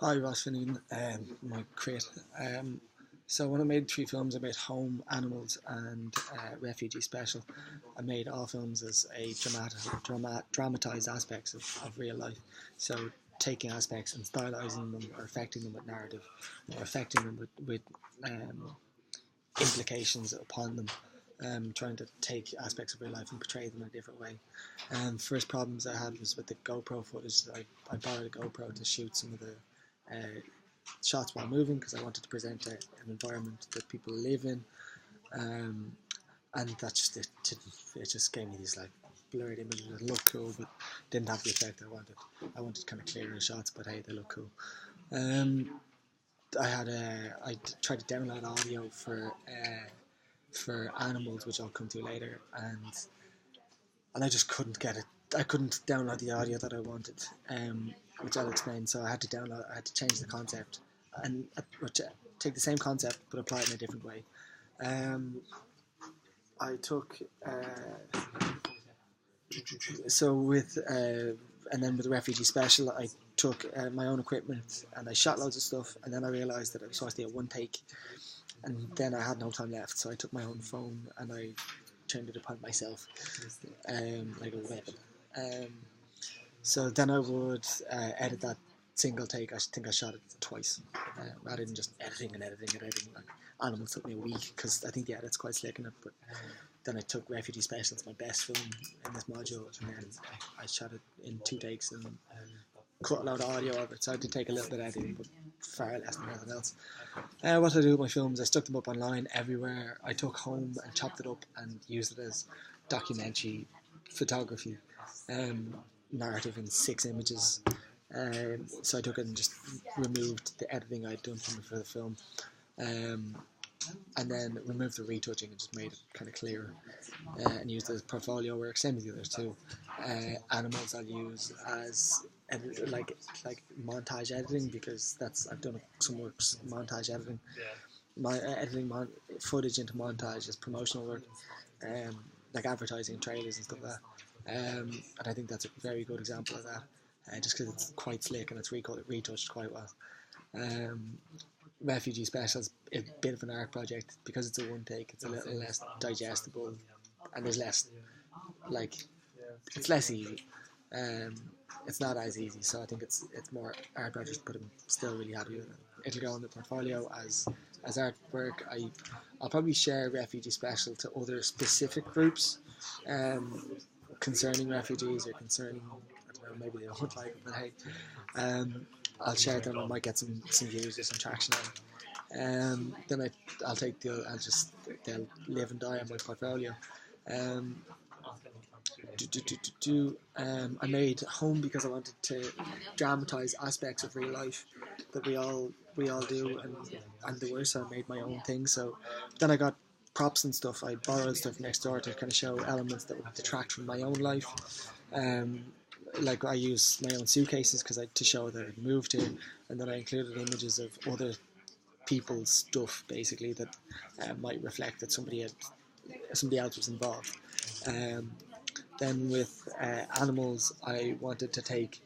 Hi, Ross Finnegan, my crate. So when I made three films, I made Home, Animals, and Refugee Special. I made all films as a dramatized aspects of real life. So taking aspects and stylizing them, or affecting them with narrative, or affecting them with implications upon them. Trying to take aspects of real life and portray them in a different way. First problems I had was with the GoPro footage. I borrowed a GoPro to shoot some of the shots while moving because I wanted to present an environment that people live in, um, and that just it just gave me these like blurred images that look cool but didn't have the effect I wanted. I wanted kind of clearer shots, but hey, they look cool. Um, I tried to download audio for Animals, which I'll come to later, and I just couldn't get it. I couldn't download the audio that I wanted, which I'll explain. So I had to change the concept and take the same concept but apply it in a different way. Um, I took so with and then with the Refugee Special, I took my own equipment and I shot loads of stuff, and then I realised that I was supposed to do a one take, and then I had no time left, so I took my own phone and I turned it upon myself, like a weapon. Um, so then I would edit that single take. I think I shot it twice, rather than just editing and editing and editing. Like, Animals took me a week because I think the edit's quite slick in it. But then I took Refugee Special, it's my best film in this module, and then I shot it in two takes and cut a lot of audio of it. So I did take a little bit of editing, but far less than anything else. What I do with my films, I stuck them up online everywhere. I took Home and chopped it up and used it as documentary photography, narrative in 6 images. So I took it and just removed the editing I'd done for the film, and then removed the retouching and just made it kind of clearer, and used it as portfolio work. Same as the others too. Animals I'll use as like montage editing, because I've done some works montage editing. My editing footage into montage is promotional work, like advertising trailers and stuff like that. And I think that's a very good example of that, just because it's quite slick and it's retouched quite well. Um, Refugee Special is a bit of an art project because it's a one take. It's a little less digestible, and there's less like it's less easy. Um, it's not as easy, so I think it's more art project, but I'm still really happy with it. It'll go on the portfolio as artwork. I'll probably share Refugee Special to other specific groups, concerning refugees or concerning, I don't know, maybe they don't like it, but hey, I'll share them. I might get some views or some traction on it. Then they'll live and die on my portfolio. Um, I made Home because I wanted to dramatise aspects of real life that we all do, and the worst. So I made my own thing. So then I got props and stuff. I borrowed stuff next door to kind of show elements that would detract from my own life. Like I used my own suitcases to show that I'd moved here, and then I included images of other people's stuff, basically, that might reflect that somebody else was involved. Then with Animals, I wanted to take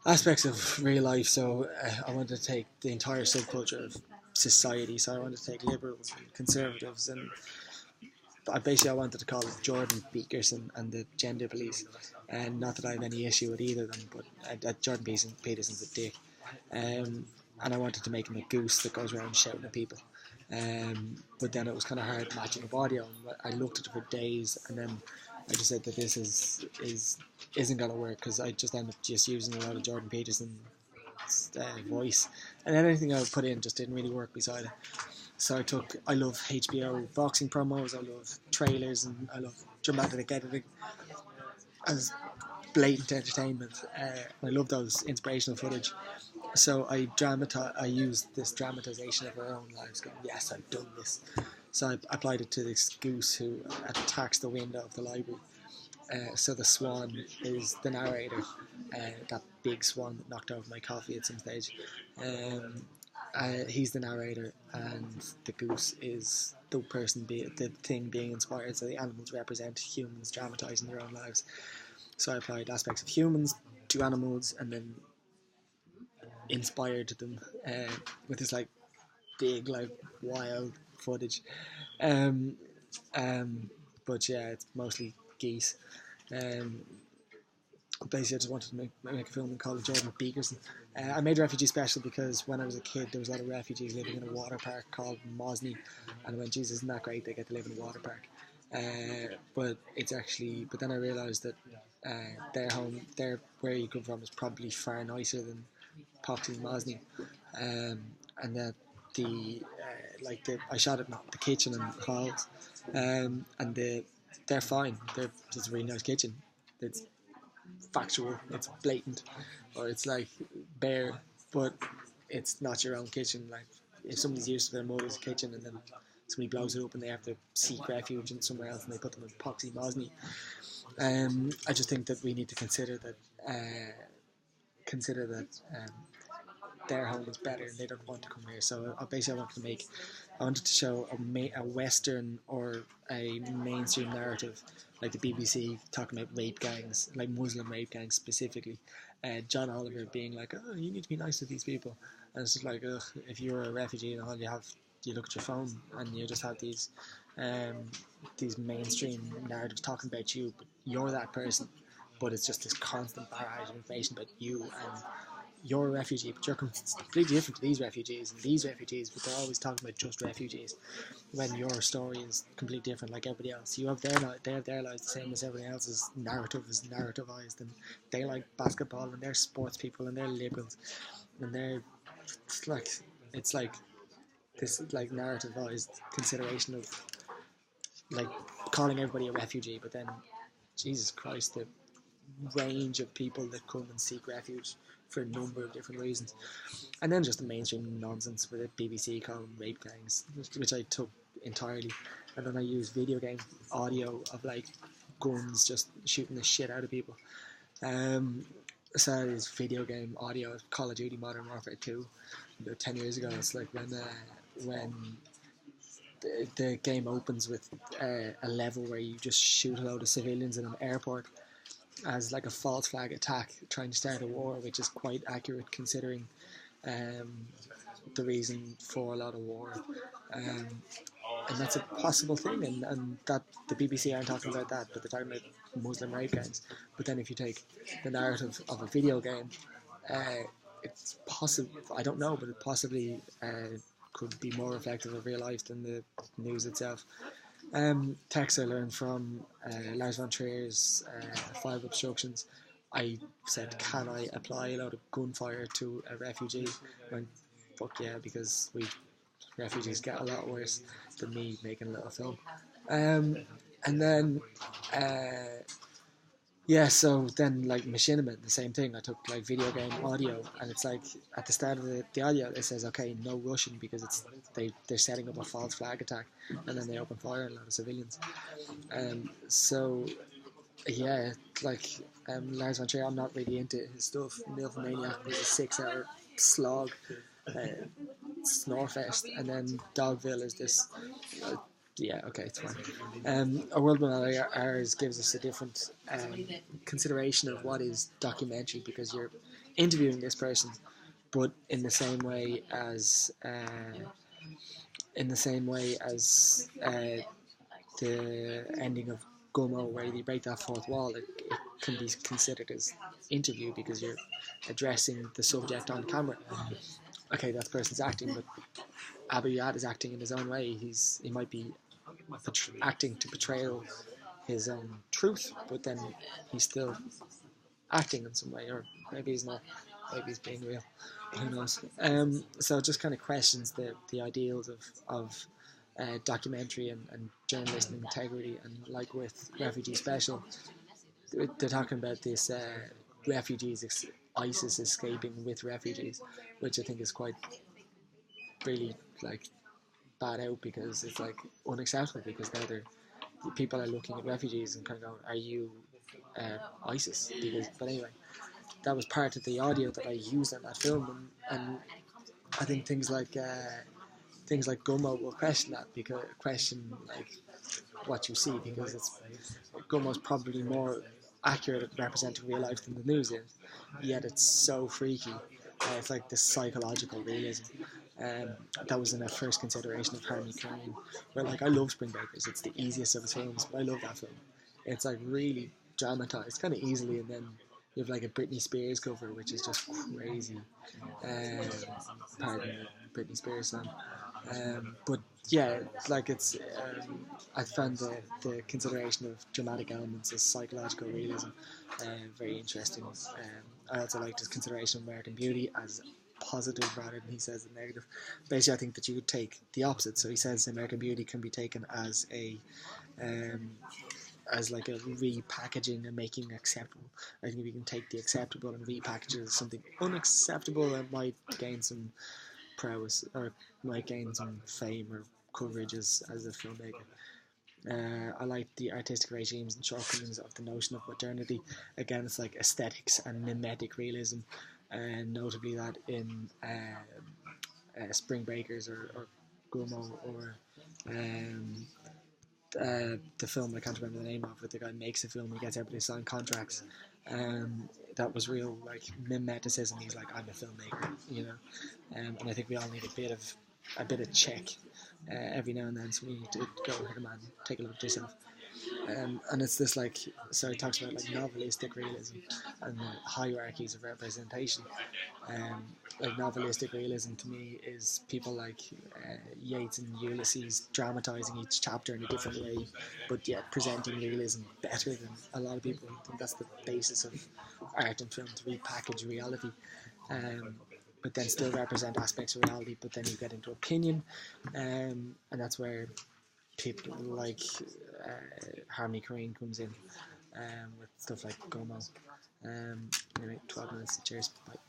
aspects of real life, so I wanted to take the entire subculture of society. So I wanted to take liberals and conservatives, and I wanted to call it Jordan Peterson and the gender police. And not that I have any issue with either of them, but Jordan Peterson's a dick. And I wanted to make him a goose that goes around shouting at people. But then it was kind of hard matching up audio. I looked at it for days, and then I just said that this isn't going to work, because I just ended up just using a lot of Jordan Peterson's voice, and then anything I would put in just didn't really work beside it. So I love HBO boxing promos, I love trailers, and I love dramatic editing as blatant entertainment. I love those inspirational footage. So I used this dramatization of our own lives, going, yes, I've done this. So I applied it to this goose who attacks the window of the library. So the swan is the narrator, that big swan that knocked over my coffee at some stage. He's the narrator, and the goose is the thing being inspired. So the animals represent humans dramatising their own lives. So I applied aspects of humans to animals, and then inspired them with this like big like wild footage. Um, but yeah, it's mostly geese. Um, Basically, I just wanted to make a film called Jordan Beakerson. I made Refugee Special because when I was a kid, there was a lot of refugees living in a water park called Mosney, and I went, Jesus, isn't that great? They get to live in a water park. But it's actually, but then I realised that their home, where you come from, is probably far nicer than Poxy Mosney, and that I shot it in the kitchen and halls, and they're fine. It's a really nice kitchen. It's factual, it's blatant, or it's like bare, but it's not your own kitchen. Like if somebody's used to their mother's kitchen and then somebody blows it up and they have to seek refuge in somewhere else and they put them in Poxy Mosney, I just think that we need to consider that their home is better and they don't want to come here. So basically I wanted to show a Western or a mainstream narrative, like the BBC talking about rape gangs, like Muslim rape gangs specifically. John Oliver being like, oh, you need to be nice to these people. And it's just like, ugh, if you're a refugee and all you look at your phone and you just have these mainstream narratives talking about you, but you're that person. But it's just this constant barrage of information about you, and you're a refugee, but you're completely different to these refugees and these refugees, but they're always talking about just refugees when your story is completely different like everybody else. They have their lives the same as everybody else's. Narrative is narrativized, and they like basketball and they're sports people and they're liberals and it's like it's like this like narrativized consideration of like calling everybody a refugee, but then Jesus Christ, the range of people that come and seek refuge for a number of different reasons. And then just the mainstream nonsense with the BBC calling rape gangs, which I took entirely. And then I used video game audio of like guns just shooting the shit out of people. So it's video game audio of Call of Duty Modern Warfare 2 about 10 years ago. It's like when the game opens with a level where you just shoot a load of civilians in an airport as like a false flag attack trying to start a war, which is quite accurate considering the reason for a lot of war, and that's a possible thing, and that the BBC aren't talking about that, but they're talking about Muslim rape gangs. But then if you take the narrative of a video game, it's possible, I don't know, but it possibly could be more reflective of real life than the news itself. Text I learned from Lars von Trier's 5 Obstructions. I said, can I apply a lot of gunfire to a refugee? And fuck yeah, because refugees get a lot worse than me making a little film. And then yeah, so then like Machinima, the same thing. I took like video game audio, and it's like at the start of the audio it says, okay, no rushing, because they're setting up a false flag attack, and then they open fire on a lot of civilians. So yeah, like Lars von Trier, I'm not really into his stuff. Nymphomaniac was a 6-hour slog, snorefest, and then Dogville is this. Yeah, okay, it's fine. A World Without Ours gives us a different consideration of what is documentary, because you're interviewing this person, but in the same way as the ending of Gummo, where they break that fourth wall, it can be considered as interview because you're addressing the subject on camera. Okay, that person's acting, but Abu Yad is acting in his own way. He might be acting to portray his own truth, but then he's still acting in some way, or maybe he's not. Maybe he's being real. Who knows? So it just kind of questions the ideals of documentary and journalism integrity. And like with Refugee Special, they're talking about this refugees, ISIS escaping with refugees, which I think is quite really like bad out, because it's like unacceptable, because now people are looking at refugees and kind of going, are you ISIS? But anyway, that was part of the audio that I used in that film, and I think things like Gummo will question that, because question like what you see, because Gummo's probably more accurate at representing real life than the news is, yet it's so freaky It's like this psychological realism. Um, that was in a first consideration of Harmony Korine, where like I love Spring Breakers. It's the easiest of his films, but I love that film. It's like really dramatized, kind of easily, and then you have like a Britney Spears cover, which is just crazy. Um, pardon me, Britney Spears song. But yeah, like I found the consideration of dramatic elements as psychological realism very interesting. I also liked his consideration of American Beauty as positive rather than he says the negative. Basically, I think that you could take the opposite. So he says American Beauty can be taken um, as like a repackaging and making acceptable. I think we can take the acceptable and repackage it as something unacceptable that might gain some prowess or might gain some fame or coverage as a filmmaker. I like the artistic regimes and shortcomings of the notion of modernity. Again, it's like aesthetics and mimetic realism, and notably that in Spring Breakers or Gumo or um, the film I can't remember the name of, but the guy makes a film, he gets everybody to sign contracts. That was real like mimeticism. He's like, I'm a filmmaker, you know, and I think we all need a bit of check every now and then. So we need to go, hey man, take a look at yourself. And it's this like, so he talks about like novelistic realism and the hierarchies of representation. Um, like novelistic realism to me is people like Yeats and Ulysses dramatizing each chapter in a different way, but yet presenting realism better than a lot of people. I think that's the basis of art and film, to repackage reality, but then still represent aspects of reality. But then you get into opinion, and that's where people like Harmony Korine comes in with stuff like Gomo. Anyway, 12 minutes. Cheers. Bye.